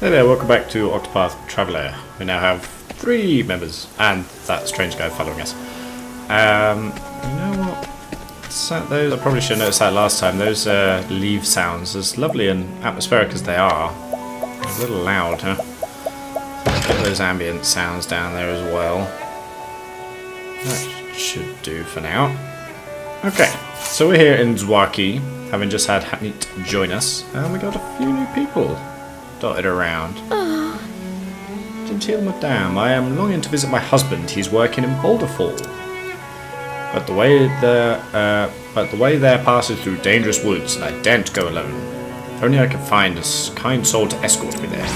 Hey there, welcome back to Octopath Traveller. We now have 3 members and that strange guy following us. You know what? Those, I probably should have noticed that last time. Those leaf sounds, as lovely and atmospheric as they are, they're a little loud, huh? Let's get those ambient sounds down there as well. That should do for now. Okay, so we're here in Zwaki, having just had Hatneat join us, and we got a few new people dotted around. Gentile madame, I am longing to visit my husband. He's working in Bolderall. But the way there passes through dangerous woods, and I daren't go alone. If only I could find a kind soul to escort me there.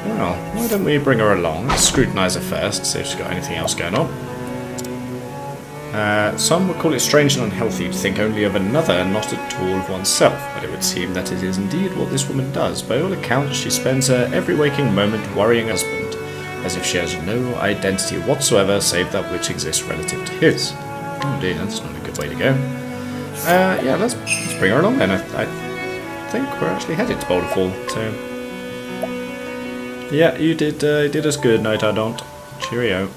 Well, why don't we bring her along? Let's scrutinise her first, see if she's got anything else going on. Some would call it strange and unhealthy to think only of another, not at all of oneself, but it would seem that it is indeed what this woman does. By all accounts, she spends her every waking moment worrying her husband, as if she has no identity whatsoever save that which exists relative to his. Oh dear, that's not a good way to go. Yeah, let's bring her along then. I think we're actually headed to Bolderall, so... Yeah, you did us good, Night I don't. Cheerio.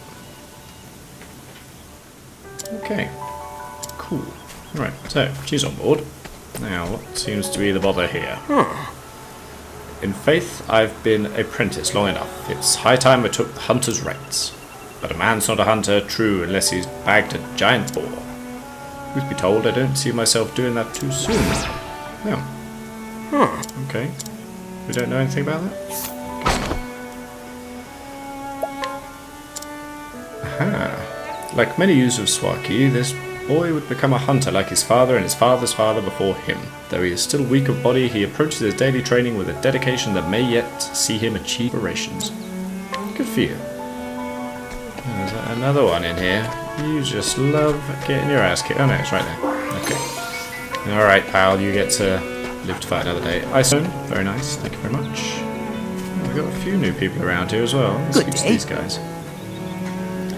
Okay, cool. Right, so she's on board. Now, what seems to be the bother here? In faith, I've been apprentice long enough. It's high time I took the hunter's rights. But a man's not a hunter, true, unless he's bagged a giant boar. Truth be told, I don't see myself doing that too soon. No. Okay. We don't know anything about that? Aha. Like many youths of Zwaki, this boy would become a hunter like his father and his father's father before him. Though he is still weak of body, he approaches his daily training with a dedication that may yet see him achieve aspirations. Good for you. There's another one in here. You just love getting your ass kicked. Oh no, it's right there. Okay. Alright, pal, you get to live to fight another day. Iceone, very nice, thank you very much. Oh, we've got a few new people around here as well. Let's speak to these guys.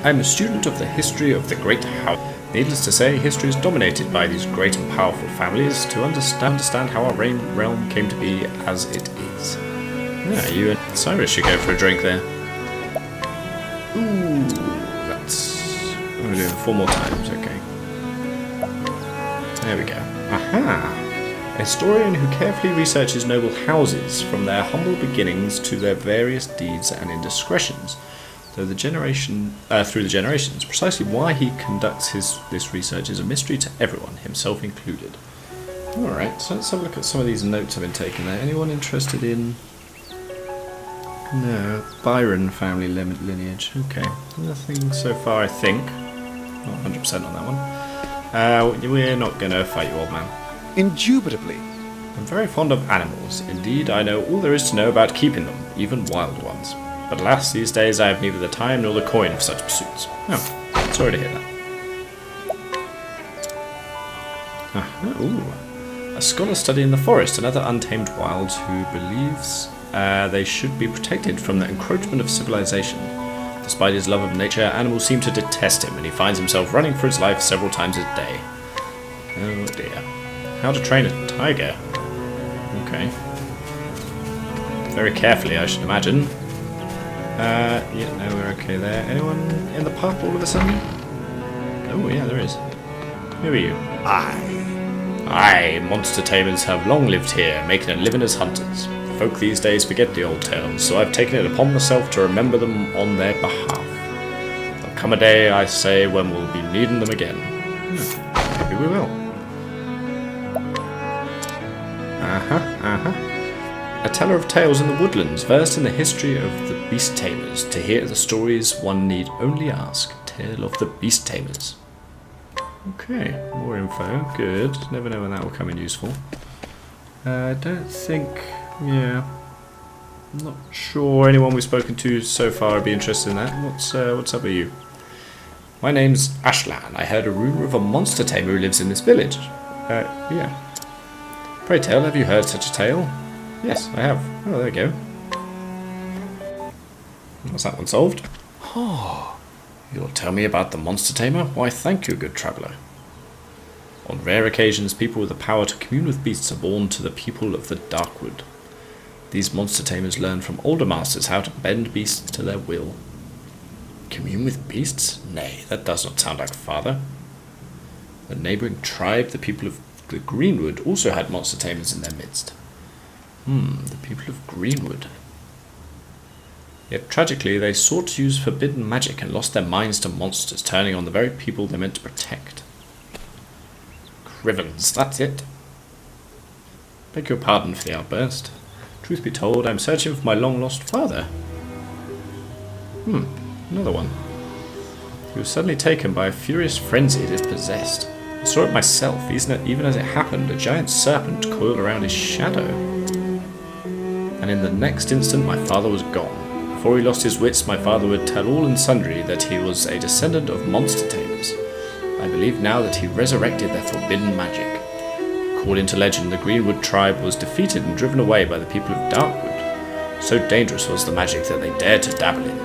I'm a student of the history of the Great House. Needless to say, history is dominated by these great and powerful families. To understand how our realm came to be as it is. Yeah, you and Cyrus should go for a drink there. Ooh, I'm going to do it 4 more times, okay. There we go. Aha! A historian who carefully researches noble houses from their humble beginnings to their various deeds and indiscretions. Through the generations. Precisely why he conducts this research is a mystery to everyone, himself included. Alright, so let's have a look at some of these notes I've been taking there. Anyone interested in... No, Byron family lineage. Okay, nothing so far, I think. Not 100% on that one. We're not going to fight you, old man. Indubitably. I'm very fond of animals. Indeed, I know all there is to know about keeping them, even wild ones. But alas, these days I have neither the time nor the coin for such pursuits. Oh, sorry to hear that. Ooh. A scholar studying the forest and other untamed wilds who believes they should be protected from the encroachment of civilization. Despite his love of nature, animals seem to detest him, and he finds himself running for his life several times a day. Oh dear. How to train a tiger. Okay. Very carefully, I should imagine. Yeah, no, we're okay there. Anyone in the pub all of a sudden? Oh, yeah, there is. Who are you? Aye, monster tamers have long lived here, making a living as hunters. Folk these days forget the old tales, so I've taken it upon myself to remember them on their behalf. There'll come a day, I say, when we'll be needing them again. Maybe we will. A teller of tales in the woodlands, versed in the history of the beast tamers. To hear the stories, one need only ask. Tale of the beast tamers. Okay, more info. Good. Never know when that will come in useful. I don't think... Yeah. I'm not sure anyone we've spoken to so far would be interested in that. What's up with you? My name's Ashlan. I heard a rumour of a monster tamer who lives in this village. Yeah. Pray tell, have you heard such a tale? Yes, I have. Oh, there we go. Was that one solved? Oh, you'll tell me about the monster tamer? Why, thank you, good traveller. On rare occasions, people with the power to commune with beasts are born to the people of the Darkwood. These monster tamers learn from older masters how to bend beasts to their will. Commune with beasts? Nay, that does not sound like father. The neighbouring tribe, the people of the Greenwood, also had monster tamers in their midst. The people of Greenwood. Yet tragically, they sought to use forbidden magic and lost their minds to monsters, turning on the very people they meant to protect. Crivens, that's it. Beg your pardon for the outburst. Truth be told, I'm searching for my long-lost father. Another one. He was suddenly taken by a furious frenzy as if possessed. I saw it myself, even as it happened, a giant serpent coiled around his shadow. And in the next instant, my father was gone. Before he lost his wits, my father would tell all and sundry that he was a descendant of monster tamers. I believe now that he resurrected their forbidden magic. According to legend, the Greenwood tribe was defeated and driven away by the people of Darkwood. So dangerous was the magic that they dared to dabble in.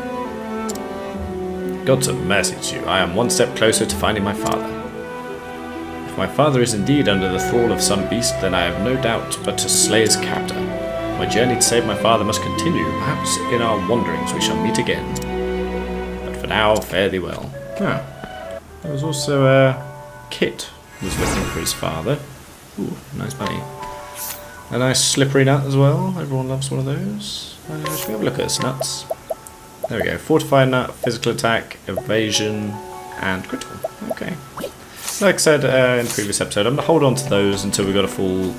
Gods have mercy to you, I am one step closer to finding my father. If my father is indeed under the thrall of some beast, then I have no doubt but to slay his captor. My journey to save my father must continue. Perhaps in our wanderings we shall meet again. But for now, fare thee well. Ah, there was also Kit was looking for his father. Ooh, nice bunny. A nice slippery nut as well. Everyone loves one of those. Should we have a look at his nuts? There we go. Fortified nut, physical attack, evasion, and critical. Okay. Like I said in the previous episode, I'm going to hold on to those until we've got a full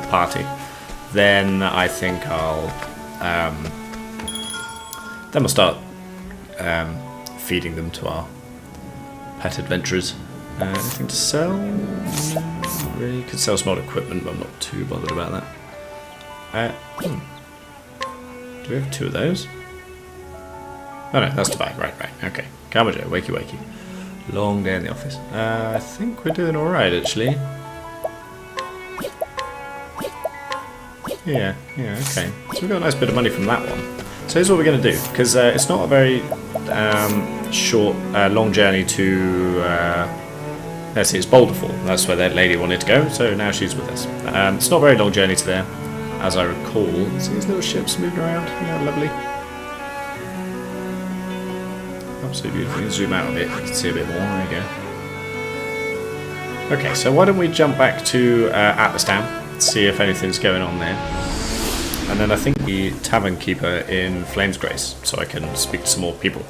party. Then I think I'll then we'll start feeding them to our pet adventurers. Anything to sell? No, not really. Could sell some old equipment, but I'm not too bothered about that. Do we have two of those? Oh no, that's to buy. Right. Okay. Karma Joe, wakey wakey. Long day in the office. I think we're doing alright actually. Yeah, okay. So we got a nice bit of money from that one. So here's what we're going to do, because it's not a very long journey to, let's see, it's Bolderall. That's where that lady wanted to go, so now she's with us. It's not a very long journey to there, as I recall. See these little ships moving around? Yeah, lovely. Absolutely beautiful. You can zoom out a bit, you can see a bit more. There you go. Okay, so why don't we jump back to Atlasdam, see if anything's going on there. And then I think the tavern keeper in Flamesgrace, so I can speak to some more people.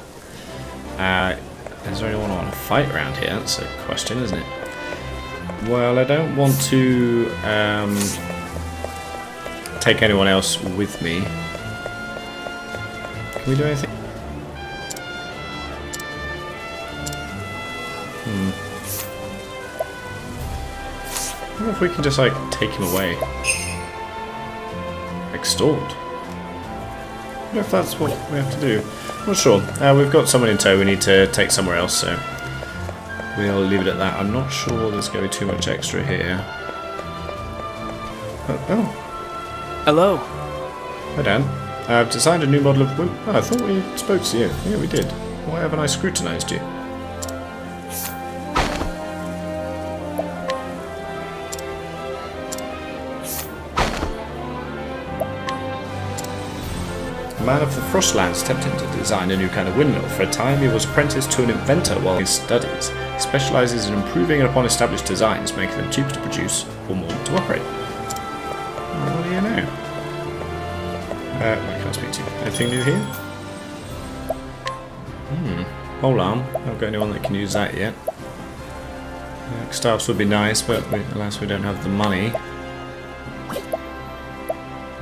Is there anyone on a fight around here? That's a question, isn't it? Well, I don't want to take anyone else with me. Can we do anything? I wonder if we can just like take him away. Extort. I wonder if that's what we have to do. I'm not sure. We've got someone in tow we need to take somewhere else, so we'll leave it at that. I'm not sure there's going to be too much extra here. Oh. Hello. Hi Dan. I've designed a new model of... Oh, I thought we spoke to you. Yeah, we did. Why haven't I scrutinised you? A man of the Frostlands tempted him to design a new kind of windmill. For a time, he was apprenticed to an inventor while in his studies. He specialises in improving upon established designs, making them cheaper to produce or more to operate. Well, what do you know? What can I speak to you? Anything new here? Pole arm. I haven't got anyone that can use that yet. Staffs would be nice, but alas, we don't have the money.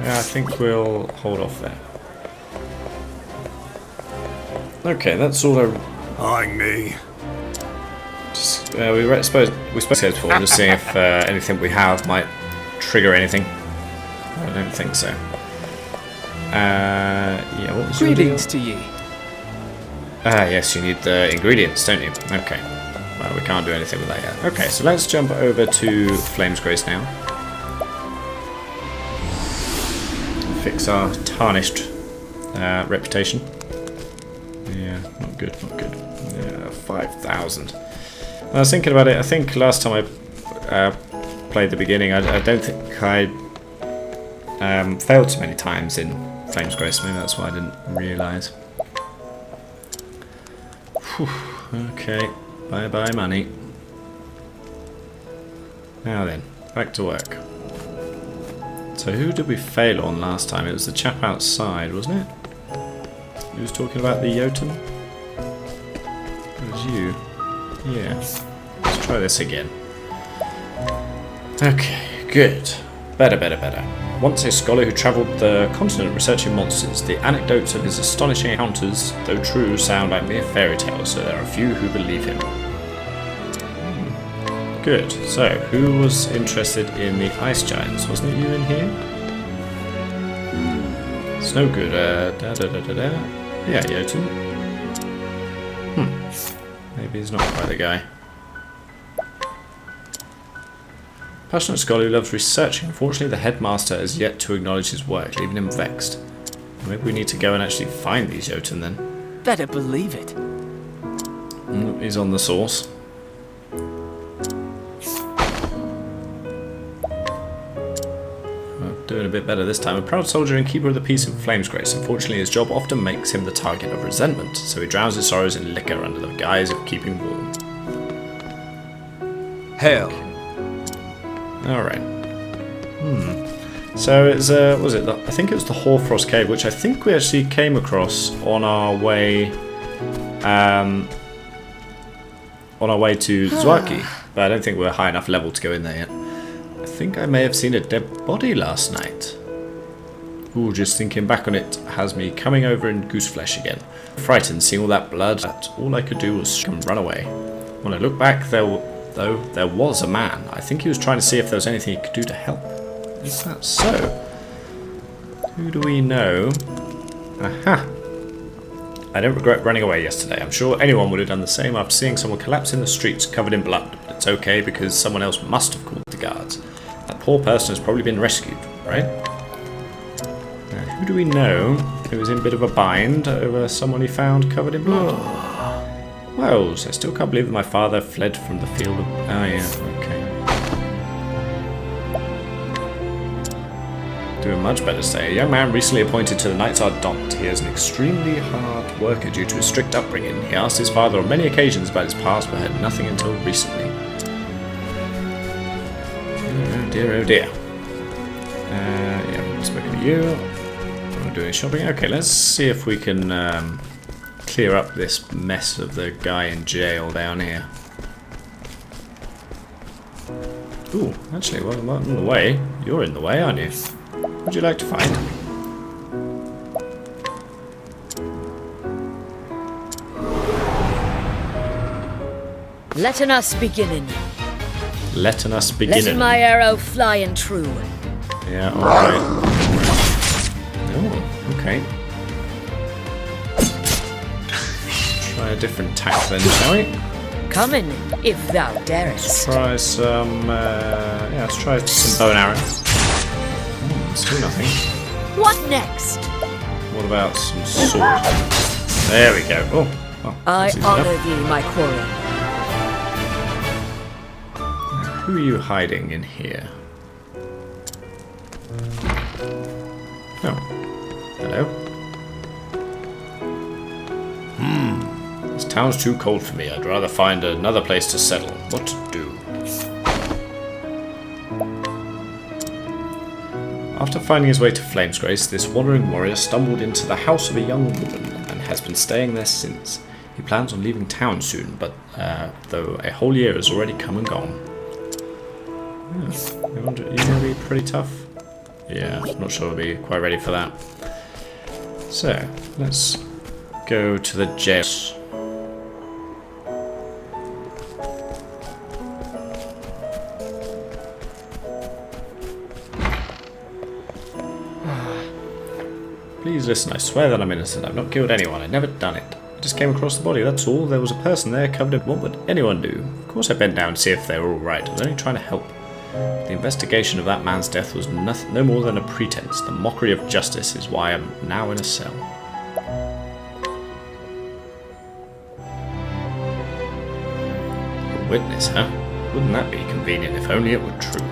Yeah, I think we'll hold off there. Okay, that's all Eyeing me. Just, we spoke before, just seeing if anything we have might trigger anything. I don't think so. Yeah, what was Greetings to ye. Yes, you need the ingredients, don't you? Okay. Well, we can't do anything with that yet. Okay, so let's jump over to Flamesgrace now. Fix our tarnished reputation. Yeah, not good. Yeah, 5,000. I was thinking about it. I think last time I played the beginning, I don't think I failed so many times in Flamesgrace. Maybe that's why I didn't realise. Okay, bye bye money. Now then, back to work. So who did we fail on last time? It was the chap outside, wasn't it? He was talking about the Jotun? It was you. Yeah. Let's try this again. Okay, good. Better. Once a scholar who travelled the continent researching monsters, the anecdotes of his astonishing encounters, though true, sound like mere fairy tales, so there are few who believe him. Good. So, who was interested in the ice giants? Wasn't it you in here? It's no good. Yeah, Jotun. Maybe he's not quite the guy. Passionate scholar who loves researching. Unfortunately, the headmaster has yet to acknowledge his work, leaving him vexed. Maybe we need to go and actually find these Jotun then. Better believe it. He's on the source. Doing a bit better this time. A proud soldier and keeper of the peace in Flamesgrace. Unfortunately, his job often makes him the target of resentment, so he drowns his sorrows in liquor under the guise of keeping warm. Hail. Alright. So it's was it? I think it was the Hoarfrost Cave, which I think we actually came across on our way, to Zwaki, but I don't think we're high enough level to go in there yet. I think I may have seen a dead body last night. Ooh, just thinking back on it has me coming over in goose flesh again. Frightened, seeing all that blood, that all I could do was run away. When I look back, there was a man. I think he was trying to see if there was anything he could do to help. Is that so? Who do we know? Aha! I don't regret running away yesterday. I'm sure anyone would have done the same after seeing someone collapse in the streets covered in blood. But it's okay because someone else must have called the guards. That poor person has probably been rescued, right? Now, who do we know who was in a bit of a bind over someone he found covered in blood? Wells, I still can't believe that my father fled from the field of... Oh yeah, okay. Doing much better today. A young man recently appointed to the Knights Ardent. He is an extremely hard worker due to his strict upbringing. He asked his father on many occasions about his past, but had nothing until recently. Oh dear, oh dear. Yeah, I'm speaking to you. I'm doing shopping. Okay, let's see if we can clear up this mess of the guy in jail down here. Ooh, actually, well, I'm not in the way. You're in the way, aren't you? What would you like to find? Letting us beginning. Letting us begin. Letting my arrow flying true. Yeah, alright. Oh, okay. Try a different tack then, shall we? Coming, if thou darest. Try some, yeah, let's try some bow and arrow. Still nothing. What next? What about some sword? There we go. Oh, I that's easy honor enough. thee, my quarry. Who are you hiding in here? Oh, hello. This town's too cold for me. I'd rather find another place to settle. What to do? After finding his way to Flamesgrace, this wandering warrior stumbled into the house of a young woman and has been staying there since. He plans on leaving town soon, but though a whole year has already come and gone. Yeah, you're going to be pretty tough? Yeah, I'm not sure we'll be quite ready for that. So, let's go to the jail. Please listen, I swear that I'm innocent. I've not killed anyone. I've never done it. I just came across the body, that's all. There was a person there covered in... What would anyone do? Of course I bent down to see if they were alright. I was only trying to help. The investigation of that man's death was no more than a pretense. The mockery of justice is why I'm now in a cell. A witness, huh? Wouldn't that be convenient if only it were true?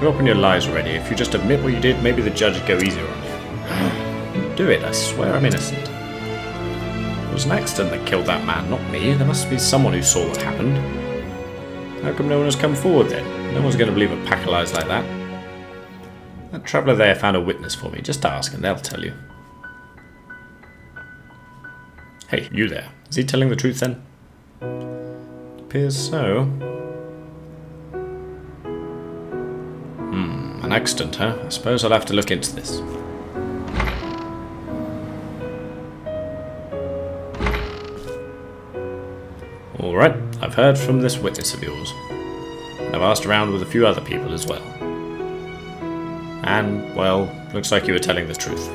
Give up on your lies already. If you just admit what you did, maybe the judge would go easier on you. Do it, I swear I'm innocent. It was an accident that killed that man, not me. There must be someone who saw what happened. How come no one has come forward then? No one's going to believe a pack of lies like that. That traveller there found a witness for me. Just ask and they'll tell you. Hey, you there. Is he telling the truth then? Appears so. An accident, huh? I suppose I'll have to look into this. Alright, I've heard from this witness of yours. And I've asked around with a few other people as well. And, well, looks like you were telling the truth.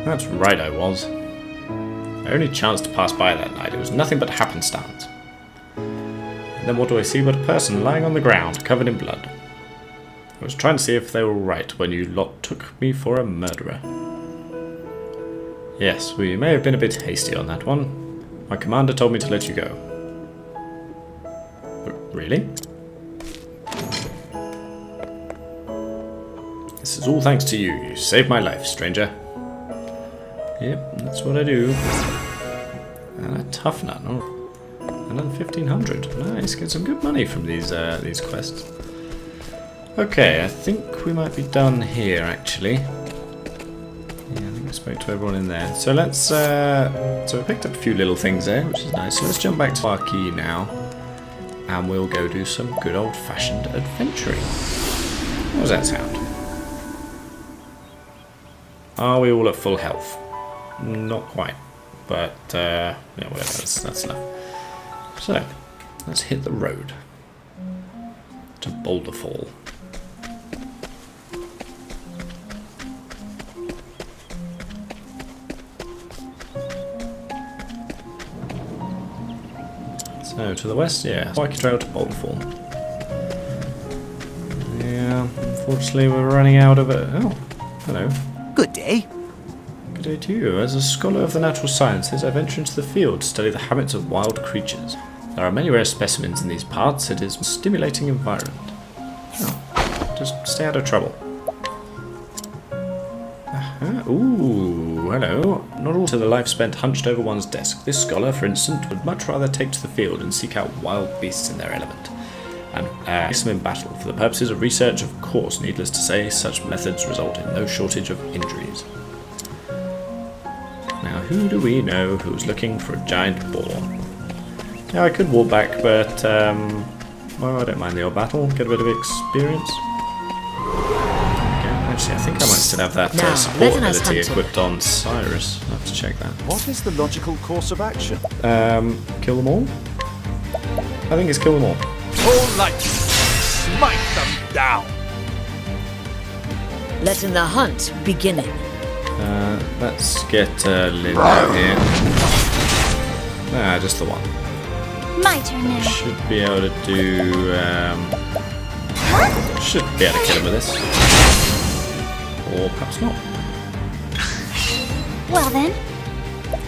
That's right, I was. I only chanced to pass by that night. It was nothing but happenstance. And then what do I see but a person lying on the ground, covered in blood. I was trying to see if they were right when you lot took me for a murderer. Yes, we may have been a bit hasty on that one. My commander told me to let you go. Really? This is all thanks to you. You saved my life, stranger. Yep, that's what I do. And a tough nut. Oh, another 1,500. Nice, get some good money from these quests. Okay, I think we might be done here, actually. Yeah, I think I spoke to everyone in there. So let's, so we picked up a few little things there, which is nice. So let's jump back to our key now. And we'll go do some good old-fashioned adventuring. How does that sound? Are we all at full health? Not quite. But, yeah, whatever, that's enough. So, let's hit the road. To Bolderall. So, to the west, yeah. Bike trail to Bolderall. Yeah, unfortunately we're running out of it. Oh, hello. Good day. Good day to you. As a scholar of the natural sciences, I venture into the field to study the habits of wild creatures. There are many rare specimens in these parts. It is a stimulating environment. Oh, just stay out of trouble. Ooh, hello. Not all to the life spent hunched over one's desk. This scholar, for instance, would much rather take to the field and seek out wild beasts in their element, and face them in battle. For the purposes of research, of course, needless to say, such methods result in no shortage of injuries. Now, who do we know who's looking for a giant boar? Yeah, I could walk back, but, well, I don't mind the old battle. Get a bit of experience. Actually, I think I might still have that support ability equipped on Cyrus. I'll have to check that. What is the logical course of action? Kill them all? I think it's kill them all. All light, smite them down. Letting the hunt begin. Let's get Lynn out here. Ah, just the one. My turn now. Should be able to do, should be able to kill him with this. Or perhaps not. Well then.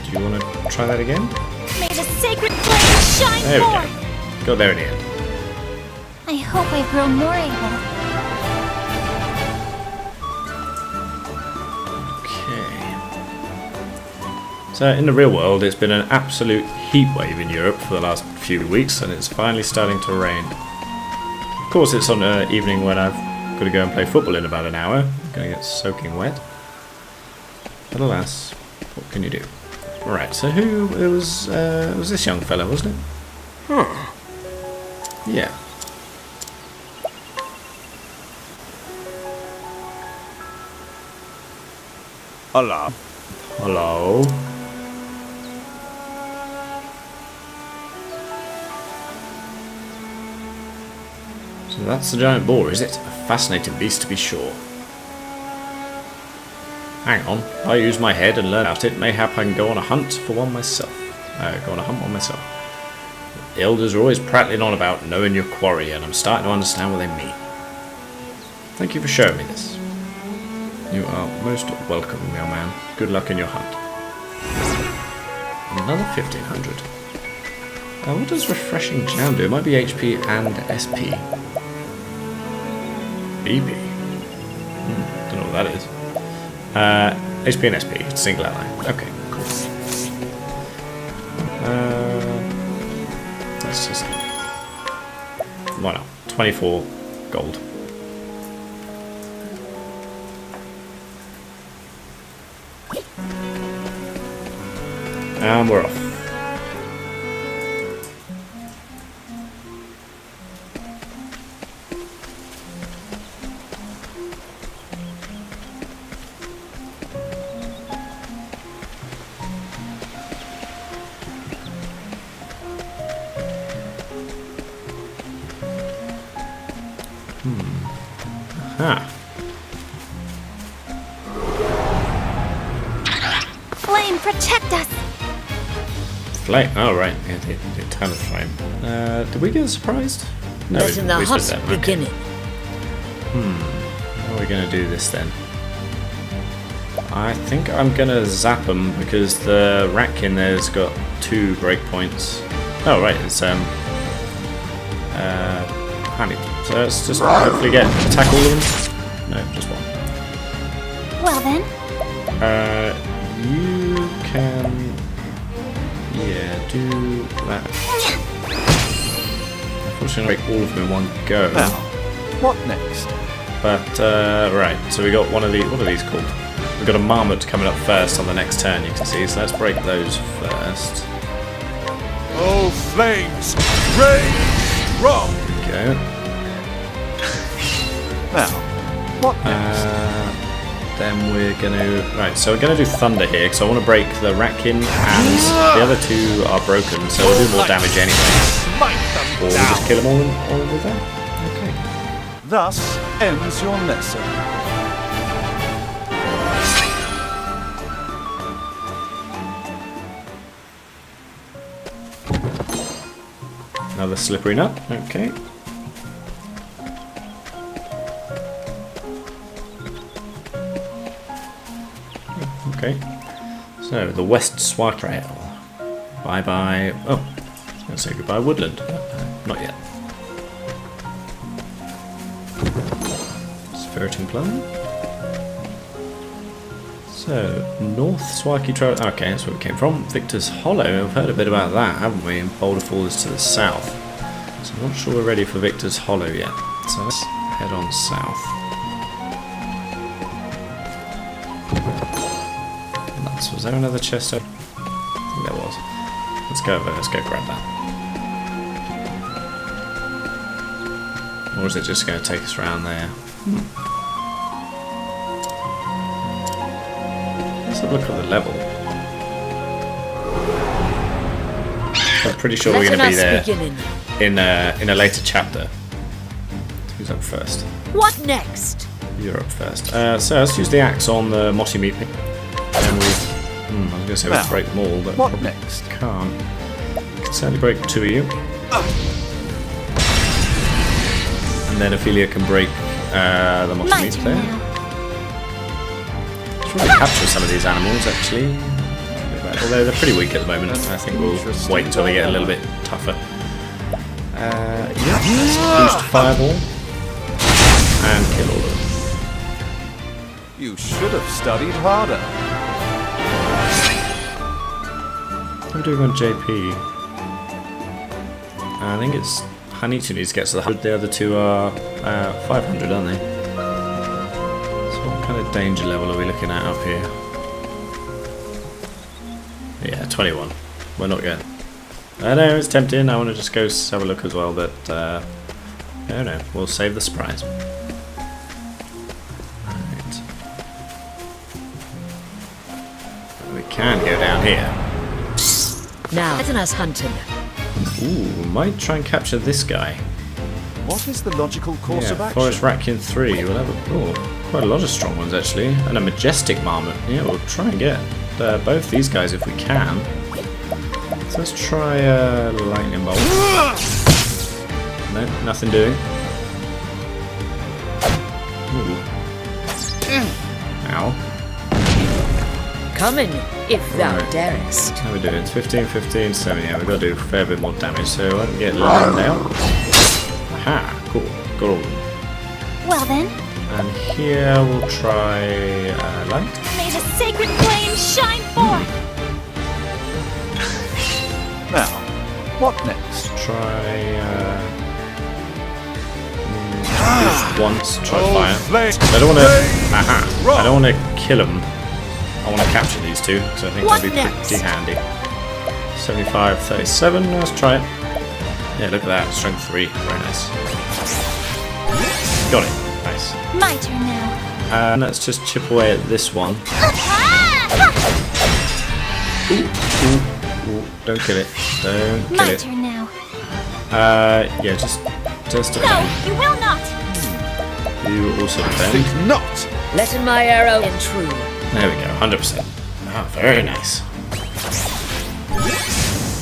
Do you want to try that again? May the sacred flame shine There we forth. go. Got there in the end. I hope I've grown more able. Okay. So in the real world, it's been an absolute heat wave in Europe for the last few weeks, and it's finally starting to rain. Of course, it's on an evening when I've got to go and play football in about an hour. I'm going to get soaking wet. But alas, what can you do? Right, so it was this young fella, wasn't it? Huh. Yeah. Hello. Hello. So that's the giant boar, is it? A fascinating beast to be sure. Hang on, if I use my head and learn about it, mayhap I can go on a hunt for one myself. Go on a hunt one myself. The elders are always prattling on about knowing your quarry, and I'm starting to understand what they mean. Thank you for showing me this. You are most welcome, young man. Good luck in your hunt. Another 1,500. What does refreshing jam do? It might be HP and SP. BP. Don't know what that is. HP and SP, single ally. Okay, cool. Let's just... Why not? 24 gold. And we're off. Flame, protect us! Flame. Oh, right. Yeah, the eternal flame. Did we get surprised? No, Letting the we hunt split that. beginning. How are we going to do this then? I think I'm going to zap them because the Ratkin there's got 2 breakpoints. Oh, right. It's handy. So let's just hopefully attack all of them. No, just one. Well then, You can... Yeah, do that. Unfortunately, break all of them in one go. Now, what next? But, right, so we got one of the... What are these called? We've got a Marmot coming up first on the next turn, you can see. So let's break those first. Oh, flames! Rage! Strong! There we go. Now, what next? Then we're going to... Right, so we're going to do Thunder here, because I want to break the Ratkin, and the other 2 are broken, so we'll do more damage anyway. Smite them Or we down! just kill them all with that. Okay. Thus ends your lesson. Another slippery nut. Okay. Okay. So, the West Swar Trail. Bye-bye... Oh, I was going to say goodbye Woodland. Not yet. Spiriting Plum. So, North Swarky Trail... Okay, that's where we came from. Victor's Hollow. We've heard a bit about that, haven't we? And Bolderall is to the south. So I'm not sure we're ready for Victor's Hollow yet. So let's head on south. Was there another chest over? I think there was. Let's go over, let's go grab that. Or is it just going to take us around there? Let's have a look at the level. I'm pretty sure we're going to be there in a later chapter. Who's up first? What next? You're up first. So let's use the axe on the mossy meat pig. And we... I was going to say we can break them all, but what next? Can't. We can certainly break 2 of you. And then Ophelia can break the mossy my meat turn there. now. Let's really capture some of these animals, actually. Although they're pretty weak at the moment. I think we'll wait until they get a little bit tougher. Yeah, let's boost Fireball. And kill all of them. You should have studied harder. What are we doing on JP? I think it's Honeyton needs to get to the 100. The other 2 are 500, aren't they? So what kind of danger level are we looking at up here? Yeah, 21. We're not going. I know it's tempting. I want to just go have a look as well, but I don't know. We'll save the surprise. Right. We can go down here. Now, letting us hunting. Ooh, we might try and capture this guy. What is the logical course of Yeah, action? Forest Ratkin 3. We'll have quite a lot of strong ones actually, and a majestic Marmot. Yeah, we'll try and get both these guys if we can. So let's try lightning bolt. No, nothing doing. Ooh. Ow. Coming, if thou Right. darest. How are we doing? It's 15, 15, 7. Yeah, we've got to do a fair bit more damage, so I can get lined out. Aha, cool. Got all of them. Well then, And here we'll try light. may the sacred flame shine forth! Now, what next? Try this once. Try fire. Flame. I don't want to. Flame. Aha! I don't want to kill them. I want to capture these two, so I think What that'll be next? pretty handy. 75, 37. Let's try it. Yeah, look at that. Strength 3. Very nice. Got it. Nice. My turn now. And let's just chip away at this one. Ooh, don't kill it. Don't kill My it. turn now. Yeah, just No, you will not! you also defend. Think not! Letting my arrow intrude. There we go, 100%. Ah, very nice.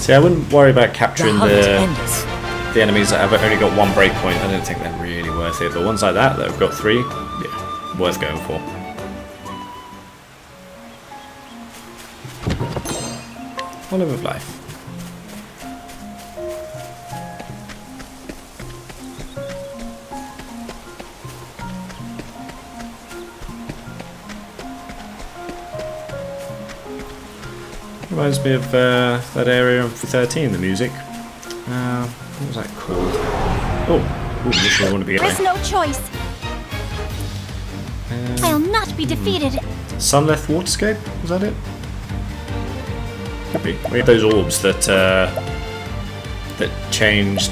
See, I wouldn't worry about The capturing hunt the ends. enemies that have only got one breakpoint. I don't think they're really worth it. The ones like that have got 3, yeah, worth going for. Olive of Life. Reminds me of that area of 13, the music. What was that called? Oh, this one I want to be There's getting. no choice. I'll not be defeated. Sunleth Waterscape? Was that it? Could be. We had those orbs that changed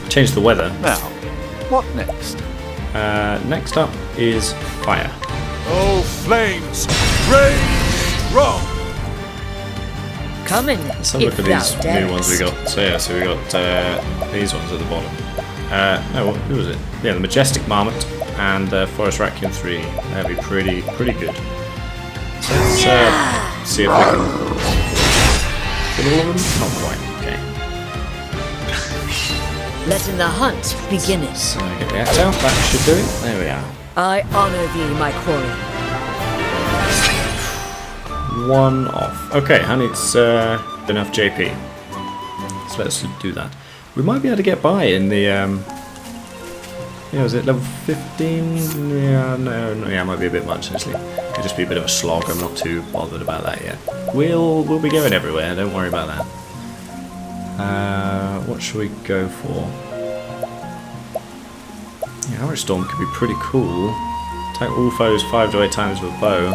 changed the weather. Now, what next? Next up is fire. Oh, flames! Rain strong! Coming, Let's have a if look at thou these new darest. ones we got. So yeah, so we got these ones at the bottom. No, who was it? Yeah, the Majestic Marmot and Forest Raccoon 3. That'd be pretty good. So let's see if we can get all of them. Not quite. Okay. Letting the hunt begin it. So get the axe out. That should do it. There we are. I honor thee, my quarry. One off. Okay, and it's enough JP. So let's do that. We might be able to get by in the yeah, was it level 15? Yeah, no, yeah, it might be a bit much actually. It'll just be a bit of a slog. I'm not too bothered about that yet. We'll be going everywhere. Don't worry about that. What should we go for? Yeah, Arrow Storm could be pretty cool. Attack all foes 5 to 8 times with a bow.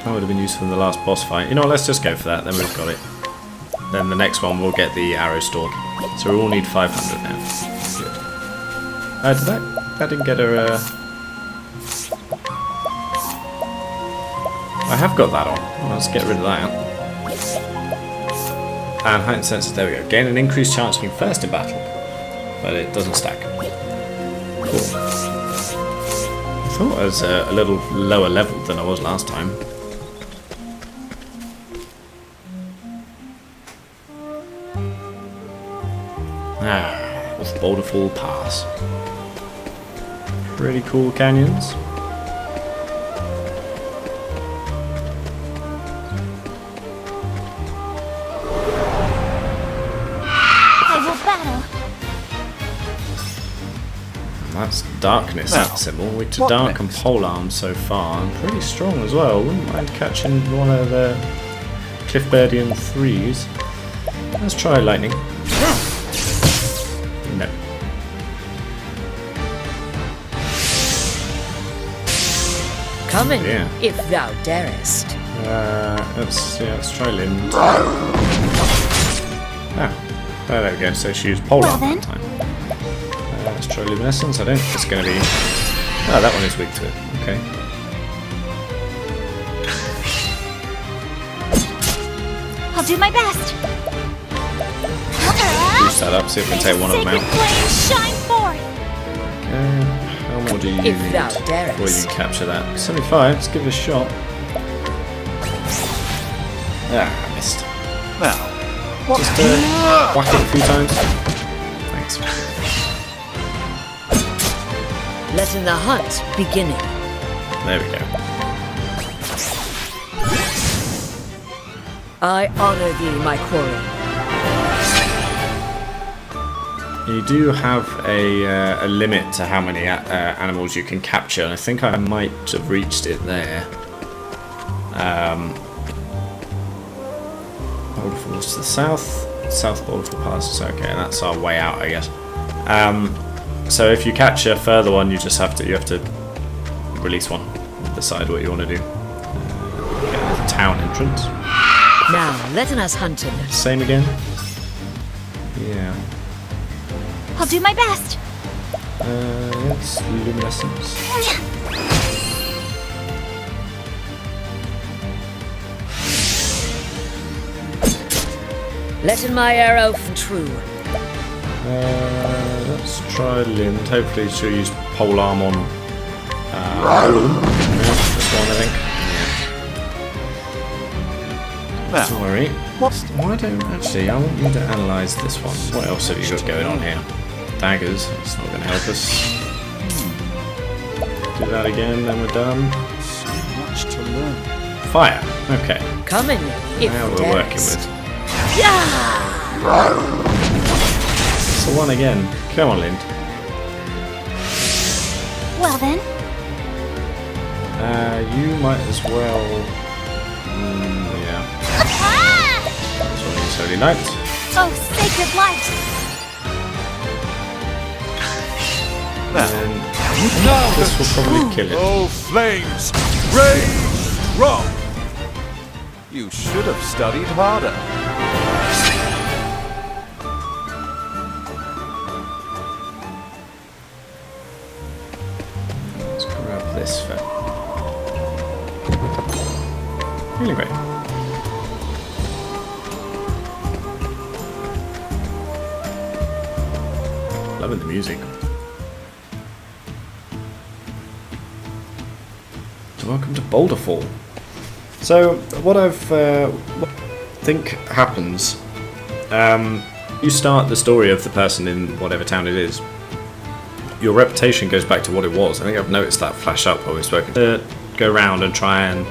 That would have been useful in the last boss fight. You know what, let's just go for that, then we've got it. Then the next one we'll get the Arrow Storm. So we all need 500 now. Good. That didn't get her... I have got that on. Well, let's get rid of that. And heightened senses, there we go. Gain an increased chance of being first in battle. But it doesn't stack. Cool. I thought I was a little lower level than I was last time. Off Bolderall Pass. Pretty cool canyons. I will battle. That's darkness, Now, that symbol. We're to what dark and next? polearm so far. And pretty strong as well. Wouldn't mind catching one of the Cliffbeardian 3s. Let's try lightning. No. Coming, Yeah. if thou darest. Let's try Lind. There we go. So she used polearm Well then. that time. Let's try luminescence. I don't think it's going to be. Oh, that one is weak to it. Okay. I'll do my best. Boost that up. See if we can take one of them out. Flame shine forth. How more do you If need thou before darest. you capture that? 75. Let's give it a shot. Ah, I missed. Now, what Just whack it a few times. Thanks. Letting the hunt begin it. There we go. I honor thee, my quarry. You do have a limit to how many animals you can capture, and I think I might have reached it there. Bolderfall's to the south. South Bolderfall passes. Okay, that's our way out, I guess. So if you catch a further one, you just have to release one. Decide what you want to do. Get the town entrance. Now, let us hunt him. Same again. Yeah. I'll do my best. It's luminescence. Let in my arrow true. Let's try Lind. Hopefully she'll use pole arm on all of them. Yeah, this one I think. Now, Don't worry. Why don't actually? I want you to analyse this one. What else have you got going on here? Daggers. It's not going to help us. Do that again, then we're done. so much to learn. Fire. Okay. Coming, if Now we're working with. Yeah! So one again. Come on, Lind. Well then, You might as well. Yeah. That's what it's Holy Light. oh sacred light. And this will probably kill it. Oh, flames! Rage strong! You should have studied harder. Let's grab this for. Really great. Loving the music. Welcome to Bolderall. So, what what I think happens, you start the story of the person in whatever town it is. Your reputation goes back to what it was. I think I've noticed that flash up while we've spoken. To go around and try and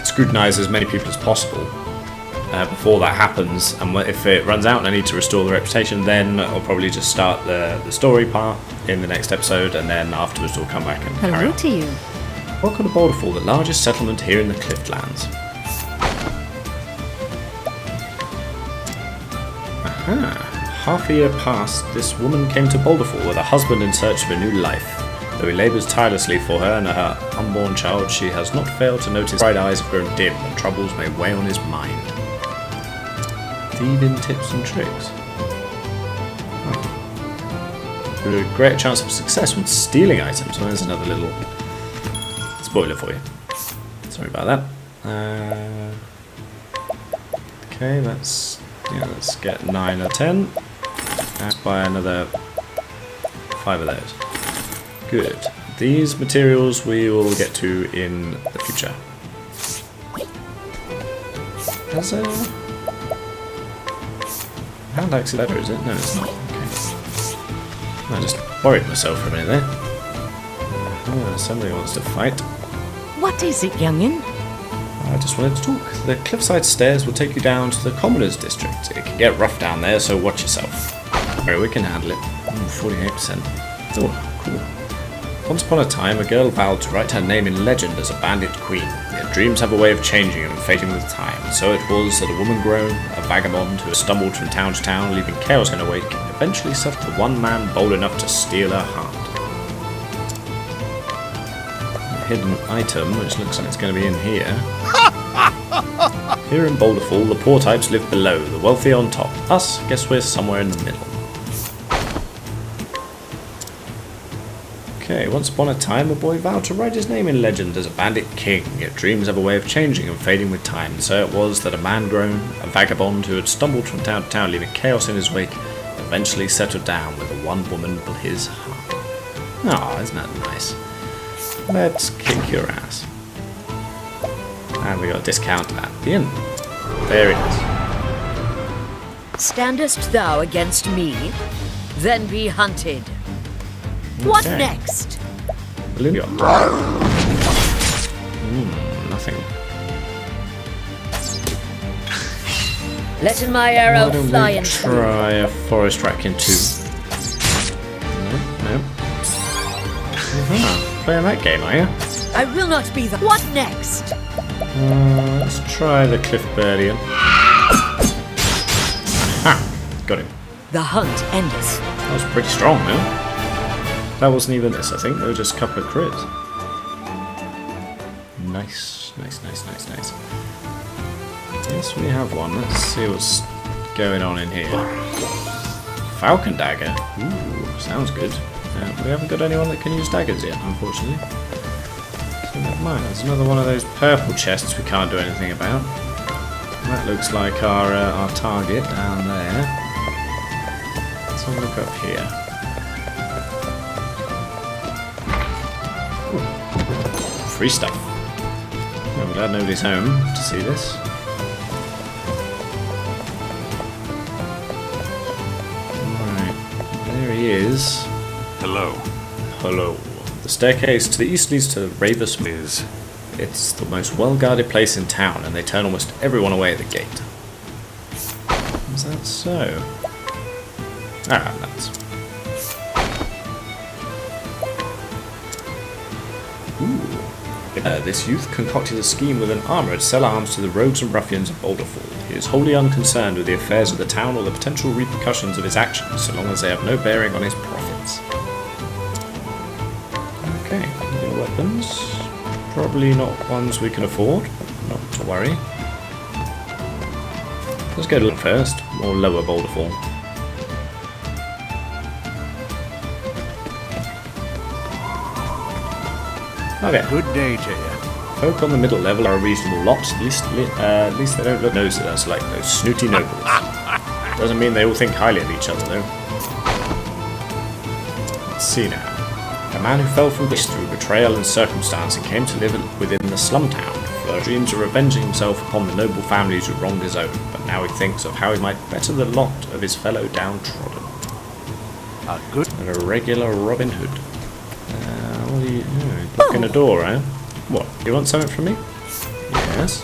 scrutinise as many people as possible before that happens. And if it runs out and I need to restore the reputation, then I'll probably just start the story part in the next episode, and then afterwards we'll come back and carry Hello on. to you. Welcome to Bolderall, the largest settlement here in the Cliftlands. Aha. Half a year past, this woman came to Bolderall with a husband in search of a new life. Though he labours tirelessly for her and her unborn child, she has not failed to notice bright eyes have grown dim and troubles may weigh on his mind. Thieving tips and tricks. A greater chance of success when stealing items. Well, there's another little spoiler for you. Sorry about that. Okay, let's get 9 or 10. Let's buy another 5 of those. Good. These materials we will get to in the future. Has a hand axe letter, is it? No, it's not. Okay. I just worried myself for a minute there. Oh, somebody wants to fight. What is it, youngin? I just wanted to talk. The cliffside stairs will take you down to the commoners district. It can get rough down there, so watch yourself. Alright, we can handle it. 48%. Oh, cool. Once upon a time, a girl vowed to write her name in legend as a bandit queen. Yet dreams have a way of changing and fading with time. And so it was that a woman grown, a vagabond who had stumbled from town to town, leaving chaos in her wake, eventually settled the one man bold enough to steal her heart. A hidden item, which looks like it's going to be in here. Here in Bolderall, the poor types live below, the wealthy on top. Us, guess we're somewhere in the middle. Okay, once upon a time, a boy vowed to write his name in legend as a bandit king, yet dreams have a way of changing and fading with time. So it was that a man grown, a vagabond who had stumbled from town to town, leaving chaos in his wake, eventually settled down with a one woman for his heart. Ah, isn't that nice? Let's kick your ass. And we got a discount at the end. There it is. Standest thou against me? Then be hunted. What Okay. next? Balloon. Nothing. Letting my arrow Why don't fly we into try a forest raccoon too? No. Playing that game, are you? I will not be the. What next? Let's try the Cliffbirdian. Ha! Got him. The hunt endeth. That was pretty strong, man. That wasn't even this, I think. They were just a couple of crits. Nice. Yes, we have one. Let's see what's going on in here. Falcon dagger. Ooh, sounds good. We haven't got anyone that can use daggers yet, unfortunately. So never mind. There's another one of those purple chests we can't do anything about. That looks like our target down there. Let's have a look up here. Ooh. Free stuff. I'm glad nobody's home to see this. Alright, there he is. Hello. Hello. The staircase to the east leads to Ravis. It's the most well-guarded place in town, and they turn almost everyone away at the gate. Is that so? Ah, nuts. Ooh. This youth concocted a scheme with an armourer to sell arms to the rogues and ruffians of Bolderall. He is wholly unconcerned with the affairs of the town or the potential repercussions of his actions, so long as they have no bearing on his profits. Okay, new weapons. Probably not ones we can afford. Not to worry. Let's go to look first, or lower Bolderall. Okay. Good day to you. Folk on the middle level are a reasonable lot. At least they don't look nose at us like those snooty nobles. Doesn't mean they all think highly of each other, though. Let's see now. A man who fell from grace through betrayal and circumstance and came to live within the slum town, for dreams of revenging himself upon the noble families who wronged his own, but now he thinks of how he might better the lot of his fellow downtrodden. A good. And a regular Robin Hood. What are you... blocking a door, eh? What? You want something from me? Yes.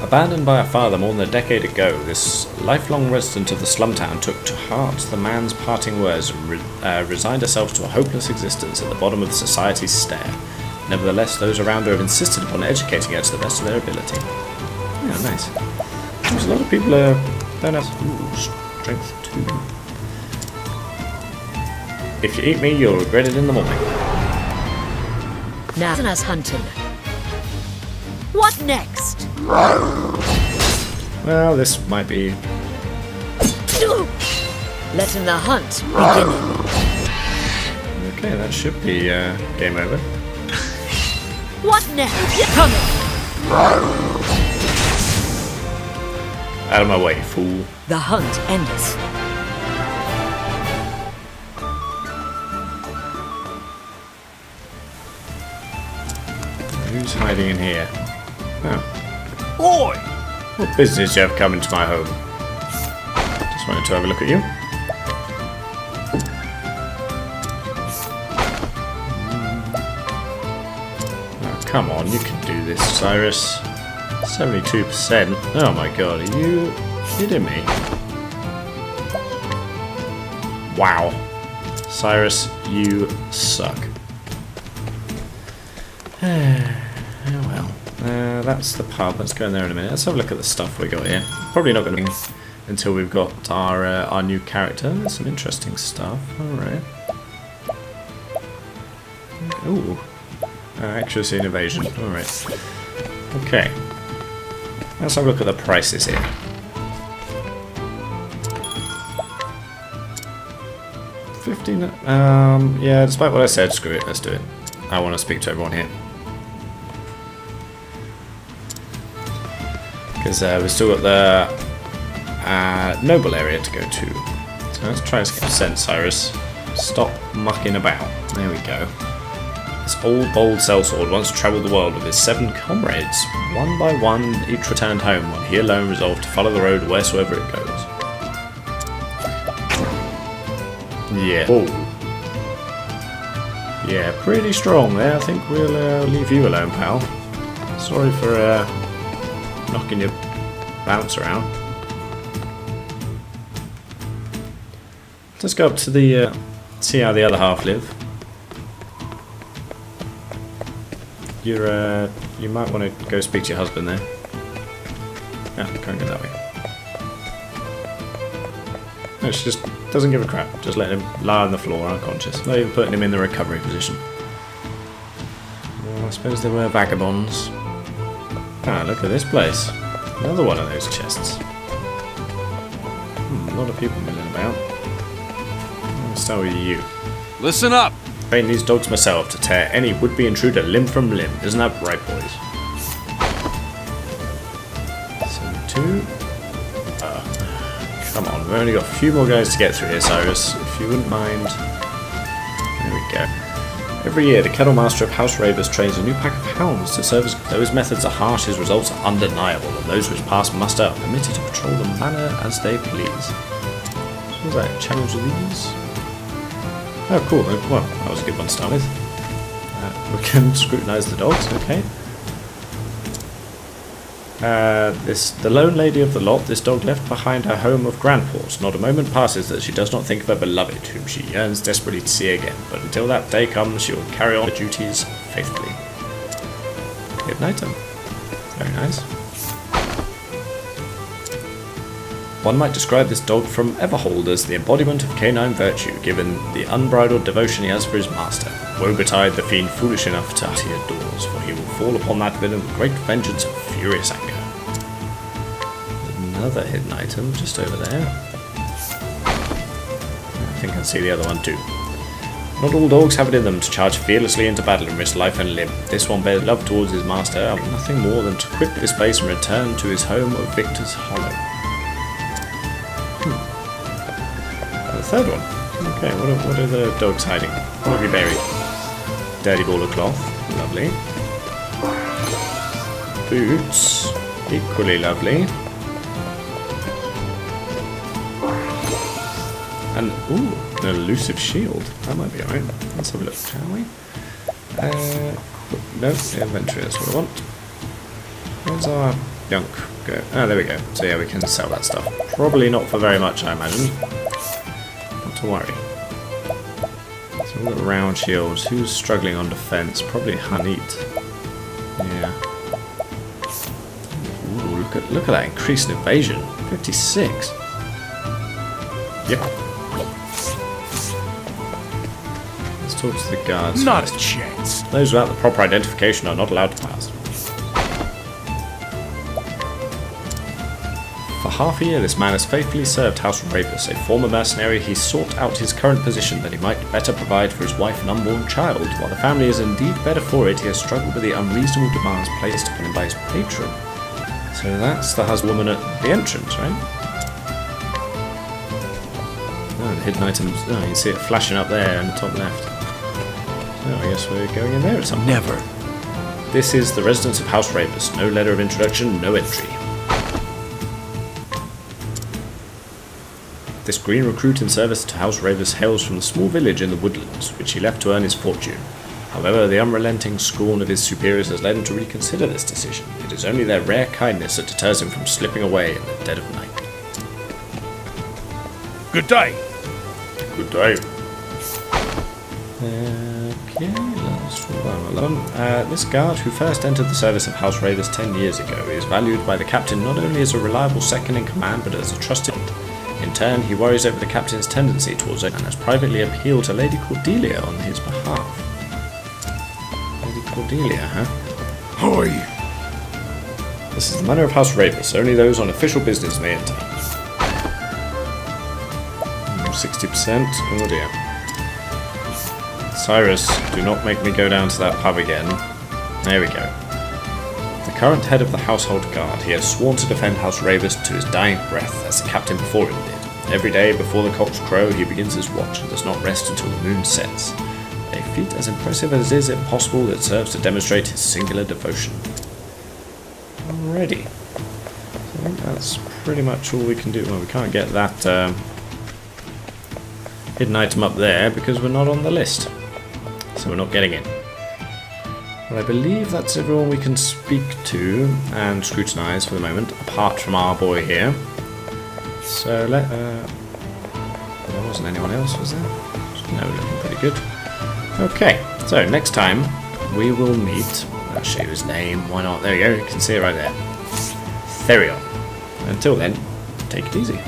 Abandoned by a father more than a decade ago, this lifelong resident of the slum town took to heart the man's parting words and resigned herself to a hopeless existence at the bottom of society's stair. Nevertheless, those around her have insisted upon educating her to the best of their ability. Yeah, nice. There's a lot of people don't have... Ooh, strength 2. If you eat me, you'll regret it in the morning. Now us hunting. What next? Well, this might be... Letting the hunt begin. Okay, that should be game over. What next? Coming. Out of my way, fool. The hunt endeth. Who's hiding in here? Oh. Boy! What business do you have come into my home? Just wanted to have a look at you. Oh, come on, you can do this, Cyrus. 72%. Oh my god, are you kidding me? Wow. Cyrus, you suck. Oh well. That's the pub. Let's go in there in a minute. Let's have a look at the stuff we got here. Probably not going to until we've got our new character. There's some interesting stuff. Alright. Ooh. Accuracy and evasion. Alright. Okay. Let's have a look at the prices here. $15. Yeah, despite what I said, screw it. Let's do it. I want to speak to everyone here. Because we've still got the noble area to go to. So let's try to get sent, Cyrus. Stop mucking about. There we go. This old bold sellsword once travelled the world with his 7 comrades. One by one, each returned home, while he alone resolved to follow the road wheresoever it goes. Yeah. Oh. Yeah, pretty strong there. I think we'll leave you alone, pal. Sorry for knocking your bounce around. Let's go up to the see how the other half live. You might want to go speak to your husband there. No, can't go that way. No, she just doesn't give a crap. Just letting him lie on the floor unconscious. Not even putting him in the recovery position. Well, I suppose they were vagabonds. Ah, look at this place. Another one of those chests. A lot of people milling about. I'll start with you. Listen up! Train these dogs myself to tear any would-be intruder limb from limb. Isn't that right, boys? So 2. Come on, we've only got a few more guys to get through here, Cyrus. If you wouldn't mind. There we go. Every year, the Kennel Master of House Ravers trains a new pack of hounds to serve as. Though his methods are harsh, his results are undeniable, and those which pass muster are permitted to patrol the manor as they please. What was that? Challenge of these? Oh, cool. Well, that was a good one to start with. We can scrutinise the dogs, okay. The lone lady of the lot, this dog left behind her home of Grandport. Not a moment passes that she does not think of her beloved, whom she yearns desperately to see again. But until that day comes, she will carry on her duties faithfully. Good night, very nice. One might describe this dog from Everhold as the embodiment of canine virtue, given the unbridled devotion he has for his master. Woe betide the fiend foolish enough to utter your doors, for he will fall upon that villain with great vengeance and furious anger. Another hidden item just over there. I think I can see the other one too. Not all dogs have it in them to charge fearlessly into battle and risk life and limb. This one bears love towards his master, and nothing more than to quit this place and return to his home of Victor's Hollow. The third one. Okay, what are the dogs hiding? What have you buried? Dirty ball of cloth. Lovely. Boots. Equally lovely. And, ooh, an elusive shield. That might be alright. Let's have a look, shall we? No, the inventory is what I want. Where's our junk go? Ah, there we go. So yeah, we can sell that stuff. Probably not for very much, I imagine. Not to worry. So we've got round shields. Who's struggling on defense? Probably Hanit. Yeah. Ooh, look at that increased evasion. 56. Yep. Let's talk to the guards. Not first. a chance. Those without the proper identification are not allowed to pass. For half a year, this man has faithfully served House Ravers. A former mercenary, he sought out his current position that he might better provide for his wife and unborn child. While the family is indeed better for it, he has struggled with the unreasonable demands placed upon him by his patron. So that's the husbandwoman at the entrance, right? Oh, the hidden items. Oh, you can see it flashing up there in the top left. Oh, I guess we're going in there at some point. Never. This is the residence of House Ravers. No letter of introduction, no entry. This green recruit in service to House Ravers hails from the small village in the woodlands, which he left to earn his fortune. However, the unrelenting scorn of his superiors has led him to reconsider this decision. It is only their rare kindness that deters him from slipping away in the dead of night. Good day. Good day. Okay, last one. This guard, who first entered the service of House Ravers 10 years ago, is valued by the captain not only as a reliable second in command, but as a trusted. In turn, he worries over the captain's tendency towards it and has privately appealed to Lady Cordelia on his behalf. Lady Cordelia, huh? Hoi! This is the manor of House Ravers. Only those on official business may enter. 60%. Oh dear. Cyrus, do not make me go down to that pub again. There we go. The current head of the household guard, he has sworn to defend House Ravers to his dying breath, as the captain before him did. Every day before the cocks crow, he begins his watch and does not rest until the moon sets. A feat as impressive as is impossible that serves to demonstrate his singular devotion. Alrighty. So I think that's pretty much all we can do. Well, we can't get that hidden item up there because we're not on the list. So we're not getting in. Well, I believe that's everyone we can speak to and scrutinise for the moment, apart from our boy here. So there wasn't anyone else, was there? No, looking pretty good. Okay, so next time we will meet. I'll show you his name. Why not? There we go. You can see it right there. Therion. Until then, take it easy.